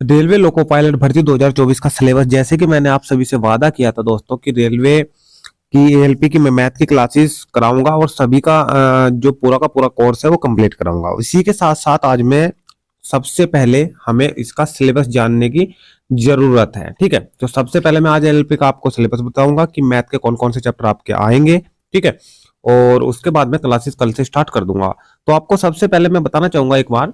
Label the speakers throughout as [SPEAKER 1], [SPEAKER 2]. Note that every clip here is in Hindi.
[SPEAKER 1] रेलवे लोको पायलट भर्ती 2024 का सिलेबस, जैसे कि मैंने आप सभी से वादा किया था दोस्तों कि रेलवे की एएलपी की मैं मैथ की क्लासेस कराऊंगा और सभी का जो पूरा का पूरा कोर्स है वो कंप्लीट कराऊंगा। इसी के साथ साथ आज मैं सबसे पहले हमें इसका सिलेबस जानने की जरूरत है। ठीक है, तो सबसे पहले मैं आज एएलपी का आपको सिलेबस बताऊंगा कि मैथ के कौन कौन से चैप्टर आपके आएंगे। ठीक है, और उसके बाद मैं क्लासेस कल से स्टार्ट कर दूंगा। तो आपको सबसे पहले मैं बताना चाहूंगा एक बार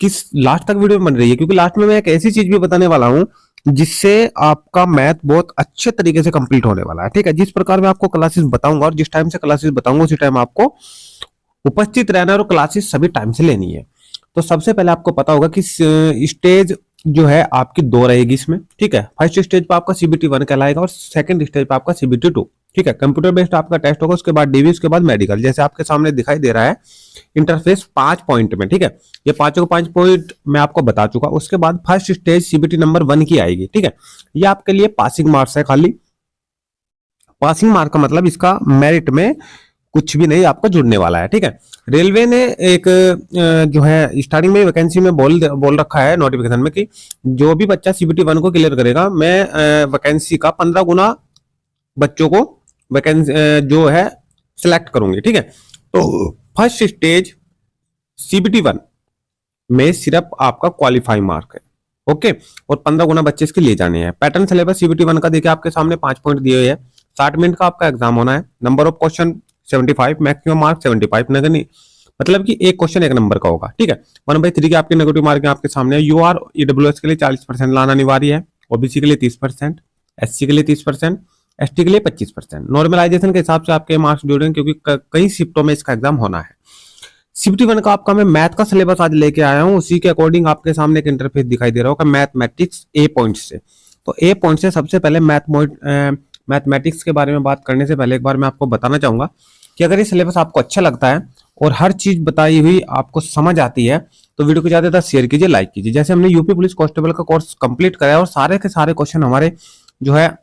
[SPEAKER 1] किस लास्ट तक वीडियो बन रही है, क्योंकि लास्ट में मैं एक ऐसी चीज भी बताने वाला हूं जिससे आपका मैथ बहुत अच्छे तरीके से कंप्लीट होने वाला है। ठीक है, जिस प्रकार मैं आपको क्लासेस बताऊंगा और जिस टाइम से क्लासेस बताऊंगा उसी टाइम आपको उपस्थित रहना है और क्लासेस सभी टाइम से लेनी है। तो सबसे पहले आपको पता होगा कि स्टेज जो है आपकी दो रहेगी इसमें। ठीक है, फर्स्ट स्टेज पे आपका सीबीटी 1 कहलाएगा और सेकंड स्टेज पे आपका सीबीटी 2। ठीक है, कंप्यूटर बेस्ड आपका टेस्ट होगा, उसके बाद डीवी, उसके बाद मेडिकल, जैसे आपके सामने दिखाई दे रहा है इंटरफेस 5 पॉइंट में। ठीक है, ये पांचों के 5 पॉइंट मैं आपको बता चुका। उसके बाद फर्स्ट स्टेज सीबीटी नंबर 1 की आएगी। ठीक है, ये आपके लिए पासिंग मार्क्स है, खाली पासिंग मार्क का मतलब इसका मेरिट में कुछ भी नहीं आपका जुड़ने वाला है। ठीक है, रेलवे ने एक जो है स्टार्टिंग में वैकेंसी में बोल रखा है नोटिफिकेशन में कि जो भी बच्चा सीबीटी 1 को क्लियर करेगा, मैं वैकेंसी का 15 गुना बच्चों को वैकेंसी जो है सिलेक्ट करूंगी। ठीक है, तो फर्स्ट स्टेज सीबीटी 1 में सिर्फ आपका क्वालिफाई मार्क है। ओके, और 15 गुना बच्चे इसके लिए जाने हैं। पैटर्न सिलेबस सीबीटी 1 का देखिए आपके सामने 5 पॉइंट दिए हुए हैं। 60 मिनट का आपका एग्जाम होना है। Number of question 75, maximum mark 75, नहीं मतलब कि एक क्वेश्चन एक नंबर का होगा। ठीक है, 1/3 के आपके नेगेटिव मार्क आपके सामने। यूआर ईडब्ल्यूएस के लिए 40% लाना अनिवार्य है, ओबीसी के लिए 30%, एससी के लिए 30%, एसटी के लिए 25%। नॉर्मलाइजेशन के हिसाब से आपके मार्क्स जुड़ेंगे क्योंकि कई शिफ्टों में इसका एग्जाम होना है। सीबीटी 1 का आपका मैं मैथ का सिलेबस आज लेके आया हूं, उसी के अकॉर्डिंग आपके सामने एक इंटरफेस दिखाई दे रहा होगा मैथमेटिक्स ए पॉइंट से। तो ए पॉइंट से सबसे पहले मैथमेटिक्स के बारे में बात करने से पहले एक बार मैं आपको बताना चाहूंगा कि अगर ये सिलेबस आपको अच्छा लगता है और हर चीज बताई हुई आपको समझ आती है तो वीडियो को ज्यादा से शेयर कीजिए, लाइक कीजिए। जैसे हमने यूपी पुलिस कांस्टेबल का कोर्स कंप्लीट कराया और सारे के सारे क्वेश्चन हमारे जो है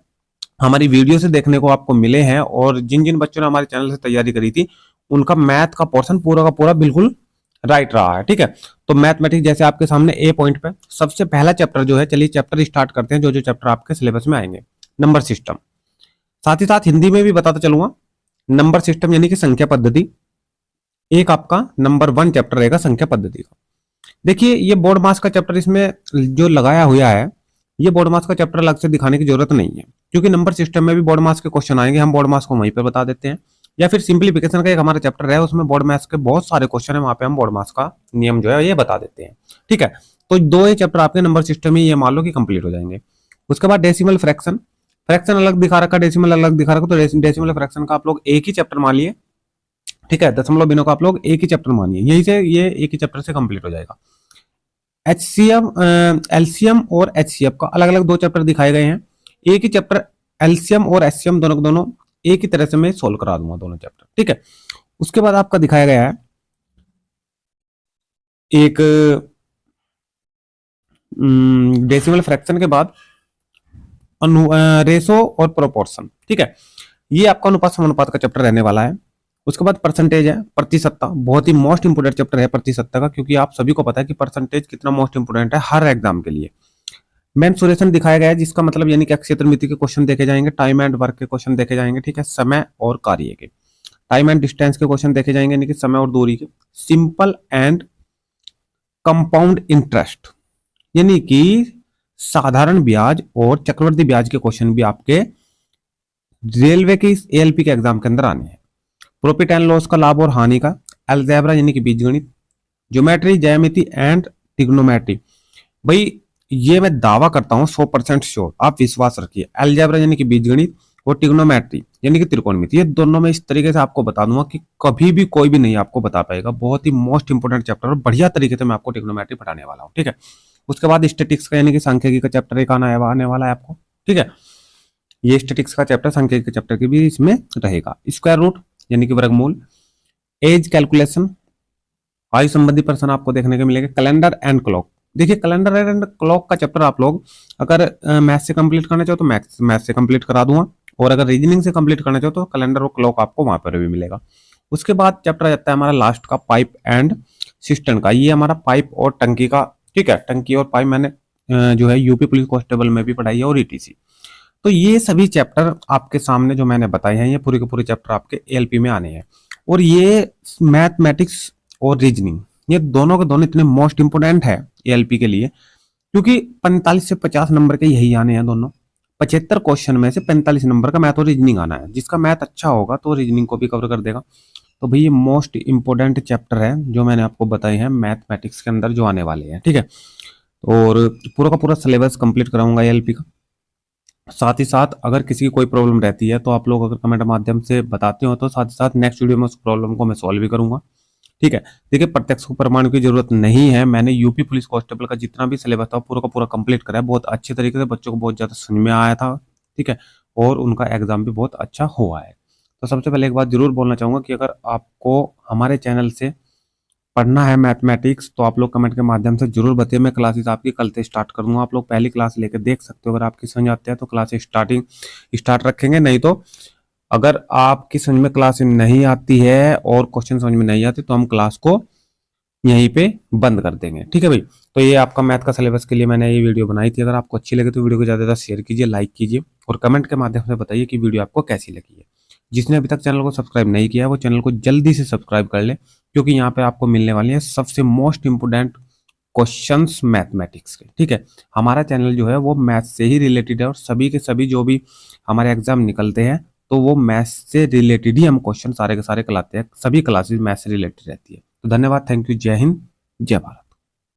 [SPEAKER 1] हमारी वीडियो से देखने को आपको मिले हैं, और जिन जिन बच्चों ने हमारे चैनल से तैयारी करी थी उनका मैथ का पोर्शन पूरा का पूरा बिल्कुल राइट रहा है। ठीक है, तो मैथमेटिक्स जैसे आपके सामने ए पॉइंट पे सबसे पहला चैप्टर जो है, चलिए चैप्टर स्टार्ट करते हैं। जो जो चैप्टर आपके सिलेबस में आएंगे, नंबर सिस्टम, साथ ही साथ हिंदी में भी बताता चलूंगा। नंबर सिस्टम यानी कि संख्या पद्धति, एक आपका नंबर 1 चैप्टर रहेगा संख्या पद्धति का। देखिए ये बोर्ड मास का चैप्टर इसमें जो लगाया हुआ है, ये बोर्ड मास का चैप्टर अलग से दिखाने की जरूरत नहीं है, क्योंकि नंबर सिस्टम में भी बोर्ड मास के क्वेश्चन आएंगे, हम बोर्ड मास को वहीं पर बता देते हैं। या फिर सिंप्लीफिकेशन का एक हमारा चैप्टर है, उसमें बोर्ड मैथ्स के बहुत सारे क्वेश्चन है, वहां पे हम बोर्ड मास का नियम जो है ये बता देते हैं। ठीक है, तो दो ही चैप्टर आपके नंबर सिस्टम में ये मान लो कि कंप्लीट हो जाएंगे। उसके बाद डेसिमल फ्रैक्शन, फ्रैक्शन अलग दिखा रखा, डेसिमल अलग दिखा रखा, तो डेसिमल फ्रैक्शन का आप लोग एक ही चैप्टर मान लिए। ठीक है, दशमलव बिनों का आप लोग एक ही चैप्टर मानिए, यही से ये एक ही चैप्टर से कंप्लीट हो जाएगा। एचसीएम, एलसीएम और एचसीएफ का अलग अलग 2 चैप्टर दिखाए गए हैं। एक ही चैप्टर एलसीएम और एचसीएम दोनों दोनों एक ही तरह से मैं सोल्व करा दूंगा दोनों चैप्टर। ठीक है, उसके बाद आपका दिखाया गया है एक डेसिमल फ्रैक्शन के बाद रेशो और प्रोपोर्शन। ठीक है, ये आपका अनुपात समानुपात का चैप्टर रहने वाला है। उसके बाद परसेंटेज है, प्रतिशतता, बहुत ही मोस्ट इंपोर्टेंट चैप्टर है प्रतिशतता का, क्योंकि आप सभी को पता है कि परसेंटेज कितना मोस्ट इंपोर्टेंट है हर एग्जाम के लिए। मेंसुरेशन दिखाया गया है, जिसका मतलब यानी कि क्षेत्र मिति के क्वेश्चन देखे जाएंगे, टाइम एंड वर्क के क्वेश्चन देखे जाएंगे। ठीक है, समय और कार्य के, टाइम एंड डिस्टेंस के क्वेश्चन देखे जाएंगे, यानी कि समय और दूरी के। सिंपल एंड कंपाउंड इंटरेस्ट यानी कि साधारण ब्याज और चक्रवृद्धि ब्याज के क्वेश्चन भी आपके रेलवे के इस एएलपी के एग्जाम के अंदर आने हैं। प्रॉफिट एंड लॉस का, लाभ और हानि का, अलजेब्रा यानी कि बीजगणित, ज्योमेट्री, ज्यामिति एंड ट्रिग्नोमेट्री। भाई ये मैं दावा करता हूं 100% श्योर, आप विश्वास रखिए। अलजेब्रा यानी कि बीजगणित और ट्रिग्नोमेट्री यानी कि त्रिकोणमिति, ये दोनों में इस तरीके से आपको बता दूंगा कि कभी भी कोई भी नहीं आपको बता पाएगा। बहुत ही मोस्ट इंपोर्टेंट चैप्टर और बढ़िया तरीके से मैं आपको ट्रिग्नोमेट्री पढ़ाने वाला हूँ। ठीक है, उसके बाद स्टेटिक्स का यानी कि सांख्यिकी का चैप्टर एक आने वाला है आपको। ठीक है, ये स्टेटिक्स का चैप्टर सांख्यिकी के चैप्टर के भी इसमें रहेगा। स्क्वायर रूट यानी कि वर्गमूल, एज कैलकुलेशन, आयु संबंधी प्रश्न आपको देखने को मिलेगा। कैलेंडर एंड क्लॉक, देखिए कैलेंडर एंड क्लॉक का चैप्टर आप लोग अगर मैथ से कंप्लीट करना चाहो तो मैथ से कंप्लीट करा दूंगा, और अगर रीजनिंग से कंप्लीट करना चाहो तो कैलेंडर और क्लॉक आपको वहां पर भी मिलेगा। उसके बाद चैप्टर आ जाता है हमारा लास्ट का पाइप एंड सिस्टम का, ये हमारा पाइप और टंकी का। ठीक है, टंकी और पाइप मैंने जो है यूपी पुलिस कांस्टेबल में भी पढ़ाई है और ईटीसी। तो ये सभी चैप्टर आपके सामने जो मैंने बताए हैं, ये पूरे के पूरे चैप्टर आपके एएलपी में आने हैं। और ये मैथमेटिक्स और रीजनिंग, ये दोनों के दोनों इतने मोस्ट इंपोर्टेंट है एएलपी के लिए, क्योंकि 45 से 50 नंबर के यही आने हैं दोनों। 75 क्वेश्चन में से 45 नंबर का मैथ और रीजनिंग आना है। जिसका मैथ अच्छा होगा तो रीजनिंग को भी कवर कर देगा। तो भाई ये मोस्ट इंपोर्टेंट चैप्टर है जो मैंने आपको बताए हैं मैथमेटिक्स के अंदर जो आने वाले हैं, ठीक है। और पूरा का पूरा सिलेबस कंप्लीट कराऊंगा एएलपी का। साथ ही साथ अगर किसी की कोई प्रॉब्लम रहती है तो आप लोग अगर कमेंट माध्यम से बताते हो तो साथ ही साथ नेक्स्ट वीडियो में उस प्रॉब्लम को मैं सॉल्व भी करूंगा, ठीक है। देखिए, प्रत्यक्ष प्रमाण की जरूरत नहीं है। मैंने यूपी पुलिस कांस्टेबल का जितना भी सिलेबस था पूरा का पूरा कंप्लीट करा है। बहुत अच्छे तरीके से बच्चों को बहुत ज्यादा समझ में आया था, ठीक है। और उनका एग्जाम भी बहुत अच्छा हुआ है। तो सबसे पहले एक बात जरूर बोलना चाहूंगा कि अगर आपको हमारे चैनल से पढ़ना है मैथमेटिक्स तो आप लोग कमेंट के माध्यम से जरूर बताइए। मैं क्लासेस आपकी कल से स्टार्ट कर दूंगा। आप लोग पहली क्लास लेकर देख सकते हो। अगर आपकी समझ आते हैं तो क्लास स्टार्ट रखेंगे, नहीं तो अगर आपकी समझ में क्लास नहीं आती है और क्वेश्चन समझ में नहीं आते तो हम क्लास को यहीं पे बंद कर देंगे, ठीक है भाई। तो ये आपका मैथ का सिलेबस के लिए मैंने ये वीडियो बनाई थी। अगर आपको अच्छी लगे तो वीडियो को ज़्यादा से ज़्यादा शेयर कीजिए, लाइक कीजिए और कमेंट के माध्यम से बताइए कि वीडियो आपको कैसी लगी है। जिसने अभी तक चैनल को सब्सक्राइब नहीं किया है वो चैनल को जल्दी से सब्सक्राइब कर ले, क्योंकि यहाँ पे आपको मिलने वाली है सबसे मोस्ट इंपोर्टेंट क्वेश्चंस मैथमेटिक्स के, ठीक है। हमारा चैनल जो है वो मैथ से ही रिलेटेड है और सभी के सभी जो भी हमारे एग्जाम निकलते हैं तो वो मैथ से रिलेटेड ही हम क्वेश्चन सारे के सारे कराते हैं। सभी क्लासेस मैथ से रिलेटेड रहती है। तो धन्यवाद, थैंक यू, जय हिंद, जय भारत।